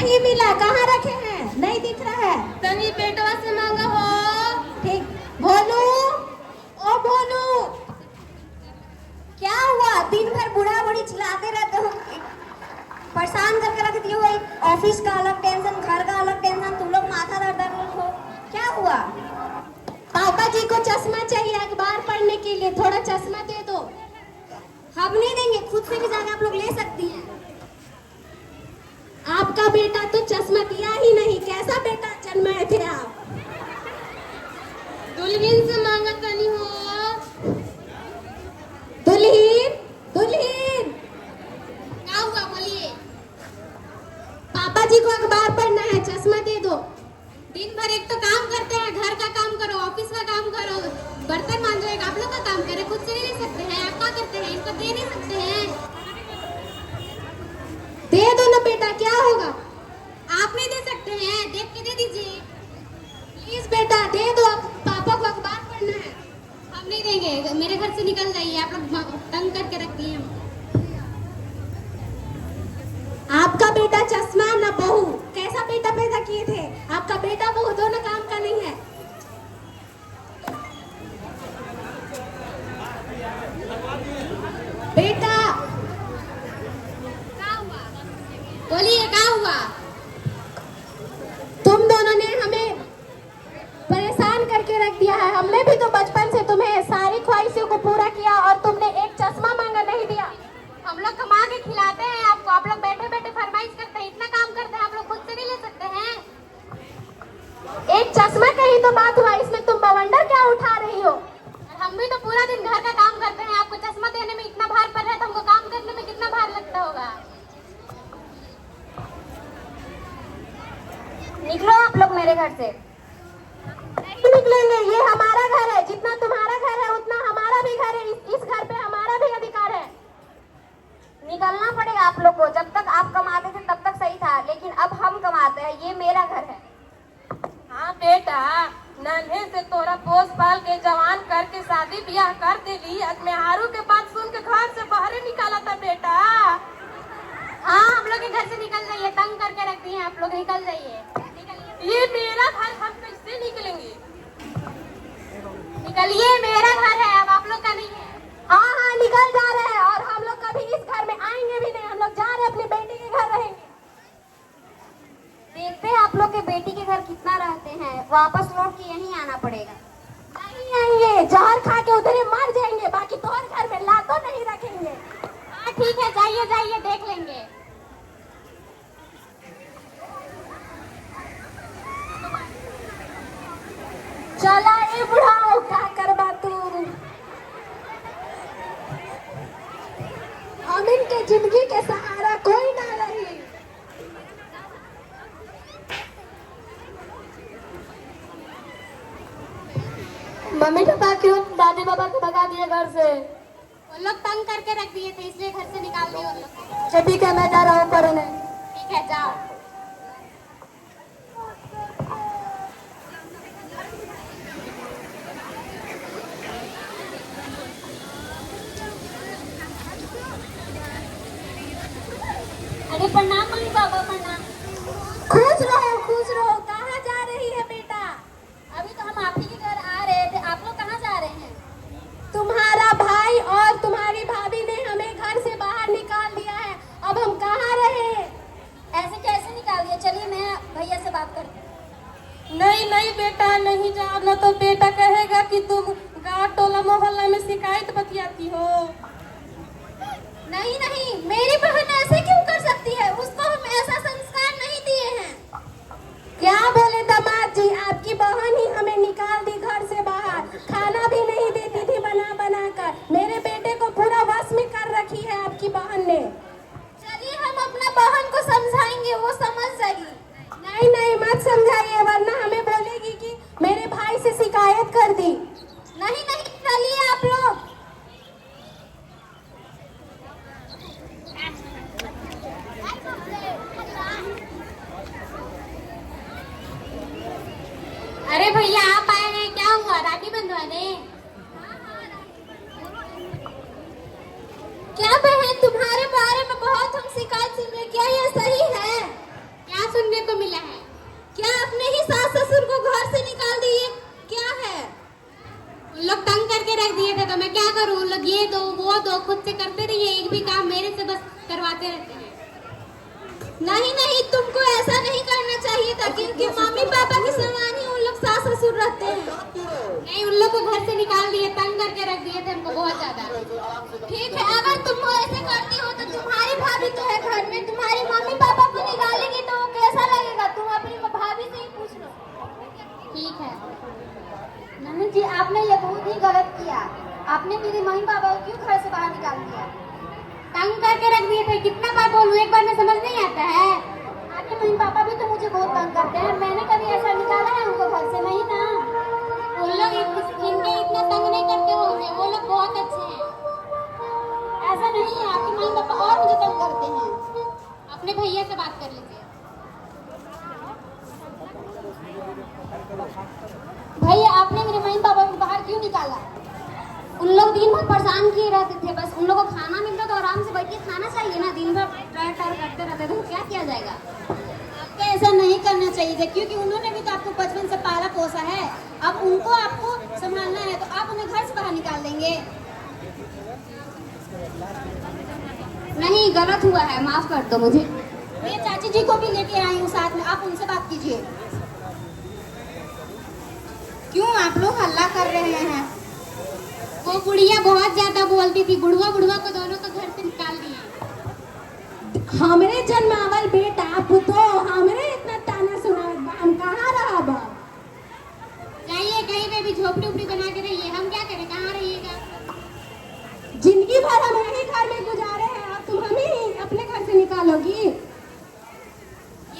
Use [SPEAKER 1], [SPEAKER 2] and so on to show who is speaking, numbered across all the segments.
[SPEAKER 1] नहीं मिला, कहाँ रखे हैं? नहीं दिख रहा है।
[SPEAKER 2] तनी बेटवा से मांगा हो।
[SPEAKER 1] ठीक। भोलू, ओ भोलू, क्या हुआ? दिन भर बुढ़ा बुढ़ी चिल्लाते रहते हो, परेशान करके रख दिए हो। ऑफिस का अलग टेंशन, घर का अलग टेंशन, तुम लोग माथा दर्द हो। क्या हुआ? पापा जी को चश्मा चाहिए अखबार पढ़ने के लिए, थोड़ा चश्मा दे दो। हम नहीं देंगे, खुद से भी जाकर आप लोग ले सकती हैं। आपका बेटा तो चश्मा दिया ही नहीं, कैसा बेटा जन्माए थे आप?
[SPEAKER 2] दुल्हन से मांगा तनी हो।
[SPEAKER 1] दुल्हन, दुल्हन,
[SPEAKER 2] क्या हुआ बोलिए।
[SPEAKER 1] पापा जी को अखबार पढ़ना है, चश्मा दे दो।
[SPEAKER 2] दिन भर एक तो काम करते हैं, घर का काम करो, ऑफिस का काम करो, बर्तन मांजो, एक आप लोग का काम करे, खुद से नहीं ले सकते हैं। आप क्या करते हैं? इनको दे नहीं सकते हैं।
[SPEAKER 1] दे दो ना बेटा, क्या होगा?
[SPEAKER 2] आप नहीं दे सकते हैं, देख के दे दीजिए।
[SPEAKER 1] प्लीज बेटा दे दो, पापा को अखबार पढ़ना है।
[SPEAKER 2] हम नहीं देंगे, मेरे घर से निकल जाइए। आप लोग तंग करके रखती हैं।
[SPEAKER 1] आपका बेटा चश्मा ना बहू, कैसा बेटा पैदा किए थे? आपका बेटा बहू दोनों काम का नहीं है। बेटा
[SPEAKER 2] क्या हुआ बोलिए, क्या हुआ?
[SPEAKER 1] तुम दोनों ने हमें परेशान करके रख दिया है। हमने भी तो बचपन से तुम्हें सारी ख्वाहिशों को पूरा किया और तुमने एक चश्मा मांगा नहीं दिया।
[SPEAKER 2] हम लोग कमा के खिलाते हैं आपको, आप लोग बैठे बैठे फरमाइश करते हैं, इतना काम करते हैं, आप लोग खुद से नहीं ले सकते हैं।
[SPEAKER 1] एक चश्मा का ही तो बात हुआ, इसमें तुम बवंडर क्या उठा रही हो?
[SPEAKER 2] और हम भी तो पूरा दिन घर का काम करते हैं, आपको चश्मा देने में इतना भार पड़ रहा है तो हमको काम करने में कितना भार लगता होगा।
[SPEAKER 1] निकलो आप लोग मेरे घर से। नहीं निकलेंगे, ये हमारा घर है। जितना तुम्हारा घर है उतना हमारा भी घर है। इस घर पे हमारा भी अधिकार है। निकलना पड़ेगा आप लोग को। जब तक आप कमाते थे तब तक सही था, लेकिन अब हम कमाते हैं, ये मेरा घर है।
[SPEAKER 3] हाँ बेटा, नन्हे से तोरा पोस पाल के जवान करके शादी ब्याह कर देली, आज मेहारू के बात सुन के घर से बाहर निकाला था बेटा।
[SPEAKER 2] हाँ, हम लोग के घर से निकल जाइए, तंग करके रखती हैं आप लोग, निकल जाइए।
[SPEAKER 3] ये मेरा घर, हम कैसे निकलेंगे?
[SPEAKER 2] निकलिए, मेरा घर है, अब आप लोग का नहीं है।
[SPEAKER 1] हाँ हाँ निकल जा रहे हैं, और हम लोग कभी इस घर में आएंगे भी नहीं। हम लोग जा रहे हैं, अपनी बेटी के घर रहेंगे। देखते हैं आप लोग के बेटी के घर कितना रहते हैं, वापस लौट के यहीं आना पड़ेगा। नहीं आएंगे, जहर खा के उधर ही मर जाएंगे, बाकी तो और घर में लातो नहीं रखेंगे।
[SPEAKER 2] हाँ ठीक है, जाइए जाइए, देख लेंगे।
[SPEAKER 1] चला ए बुढ़ाओ, क्या करबा तू? हम इनके जिंदगी के सहारा कोई ना रही। मम्मी पापा क्यों दादी बाबा को भगा दिए घर से?
[SPEAKER 2] वो लोग तंग करके रख दिए थे, इसलिए घर से निकाल दिए उन लोग को।
[SPEAKER 1] अच्छा ठीक है, मैं जा रहा हूँ पढ़ने।
[SPEAKER 2] ठीक है, जाओ। अरे प्रणाम मम्मी पापा, प्रणाम।
[SPEAKER 1] खुश रहो, खुश रहो। कहाँ जा रही है बेटा?
[SPEAKER 2] अभी तो हम आप ही के घर आ रहे थे, आप लोग कहाँ जा रहे हैं?
[SPEAKER 1] तुम्हारा भाई और तुम्हारी भाभी ने हमें घर से बाहर निकाल दिया है, अब हम कहाँ रहे?
[SPEAKER 2] ऐसे कैसे निकाल दिया? चलिए मैं भैया से बात करती हूँ।
[SPEAKER 3] नहीं नहीं बेटा, नहीं जाओ, न तो बेटा कहेगा कि तुम गाँव टोला मोहल्ला में शिकायत बतियाती हो।
[SPEAKER 1] नहीं नहीं, मेरी बहन ऐसे क्यों कर सकती है? उसको हम ऐसा संस्कार नहीं दिए हैं। क्या बोले दामाद जी, आपकी बहन ही हमें निकाल दी घर से बाहर, खाना भी नहीं देती थी बना बना कर। मेरे बेटे को पूरा वश में कर रखी है आपकी बहन ने। चलिए हम अपना बहन को समझाएंगे, वो समझ जाएगी। नहीं नहीं मत समझाइए, वरना हमें बोलेगी कि मेरे भाई से शिकायत कर दी। नहीं नहीं, चलिए आप लोग।
[SPEAKER 2] उनको दो, खुद से करते रहिए। एक भी काम मेरे से बस करवाते रहते हैं।
[SPEAKER 1] नहीं नहीं, तुमको ऐसा नहीं करना चाहिए था, क्योंकि मम्मी पापा के समान ही उन लोग सास ससुर रहते हैं।
[SPEAKER 2] नहीं, उन लोग को घर से निकाल दिए, तंग करके रख दिए थे हमको बहुत ज्यादा।
[SPEAKER 1] ठीक है, अगर तुम ऐसे करती हो तो तुम्हारी भाभी तो है घर में, तुम्हारी मम्मी पापा को निकालेगी तो वो कैसा लगेगा? तुम अपनी भाभी से ही पूछ लो।
[SPEAKER 2] ठीक है।
[SPEAKER 1] नन्ही जी, आपने ये बहुत ही गलत किया। आपने मेरी मम्मी पापा को क्यों घर से बाहर निकाल दिया?
[SPEAKER 2] तंग करके रख दिए थे। कितना बार बोलूं, एक बार में समझ नहीं आता है।
[SPEAKER 1] आपके मम्मी पापा भी तो मुझे बहुत तंग करते हैं। मैंने कभी ऐसा निकाला है उनको घर से? नहीं ना।
[SPEAKER 2] वो लोग इनके इतना तंग नहीं करते होंगे, वो लोग बहुत अच्छे हैं।
[SPEAKER 1] ऐसा नहीं है, आपके मम्मी पापा और मुझे तंग करते हैं।
[SPEAKER 2] अपने भैया से बात कर लीजिए।
[SPEAKER 1] भैया, आपने मेरे मम्मी पापा को बाहर क्यों निकाला?
[SPEAKER 2] उन लोग दिन भर परेशान किए रहते थे, बस उन लोगों को खाना मिलता तो आराम से बैठ के खाना चाहिए ना। दिन भर ट्राई करते रहते तो क्या किया जाएगा?
[SPEAKER 1] आपको ऐसा नहीं करना चाहिए था, क्योंकि उन्होंने भी तो आपको बचपन से पाला पोसा है। अब उनको आपको संभालना है तो आप उन्हें घर से बाहर निकाल देंगे?
[SPEAKER 2] नहीं, गलत हुआ है, माफ कर दो मुझे।
[SPEAKER 1] मैं चाची जी को भी लेके आई हूँ साथ में, आप उनसे बात कीजिए। क्यों आप लोग हल्ला कर रहे हैं?
[SPEAKER 2] वो बुढ़िया बहुत ज्यादा बोलती थी, बुढ़वा को दोनों को घर से निकाल दिए।
[SPEAKER 1] हमरे जन्मावल बेटा पुतो हमरे इतना ताना सुना, हम कहाँ रहा बा?
[SPEAKER 2] जाइए कहीं पे भी झोपड़ी उपड़ी बना के रहिए, हम क्या करें, कहाँ रहिएगा?
[SPEAKER 1] जिंदगी भर हम यही घर में गुजारे हैं, अब तुम हमें अपने घर से निकालोगी?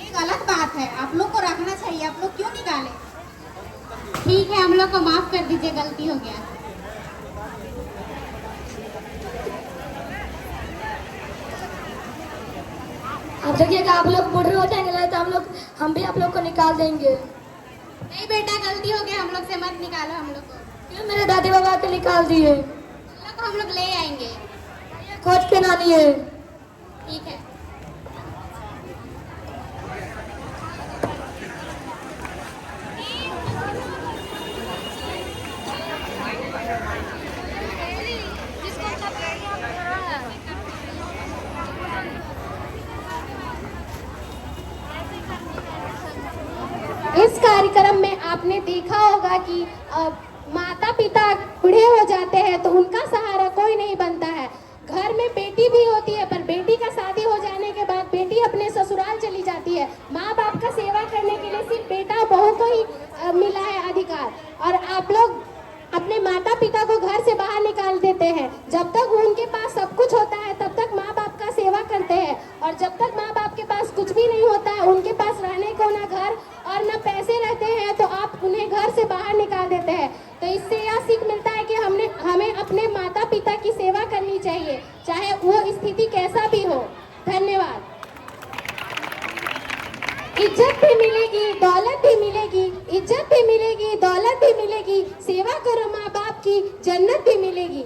[SPEAKER 1] ये गलत बात है, आप लोग को रखना चाहिए। आप लोग क्यों निकाले?
[SPEAKER 2] ठीक है, हम लोग को माफ कर दीजिए, गलती हो गया।
[SPEAKER 1] अब देखिएगा, आप लोग बूढ़े हो जाएंगे तो हम भी आप लोग को निकाल देंगे।
[SPEAKER 2] नहीं बेटा, गलती हो गया, हम लोग से मत निकालो हम लोग को।
[SPEAKER 1] क्यों मेरे दादी बाबा को निकाल दिए?
[SPEAKER 2] उन लोग को हम लोग ले आएंगे।
[SPEAKER 1] खोज के नानी है।
[SPEAKER 2] ठीक है।
[SPEAKER 1] इस कार्यक्रम में आपने देखा होगा कि माता पिता बूढ़े हो जाते हैं तो उनका सहारा कोई नहीं बनता है। घर में बेटी भी होती है, पर बेटी का शादी हो जाने के बाद बेटी अपने ससुराल चली जाती है। माँ बाप का सेवा करने के लिए सिर्फ बेटा बहू को ही मिला है अधिकार, और आप लोग अपने माता पिता को घर से बाहर निकाल देते हैं। जब तक उनके पास सब कुछ होता है तब तक माँ बाप का सेवा करते हैं, और जब तक माँ बाप के पास कुछ भी नहीं होता है, उनके पास रहने को ना घर और न पैसे रहते हैं, तो आप उन्हें घर से बाहर निकाल देते हैं। तो इससे यह सीख मिलता है कि हमें अपने माता पिता की सेवा करनी चाहिए, चाहे वो स्थिति कैसा भी हो। धन्यवाद। इज्जत भी मिलेगी, दौलत भी मिलेगी, इज्जत भी मिलेगी, दौलत भी मिलेगी। सेवा करो माँ बाप की, जन्नत भी मिलेगी।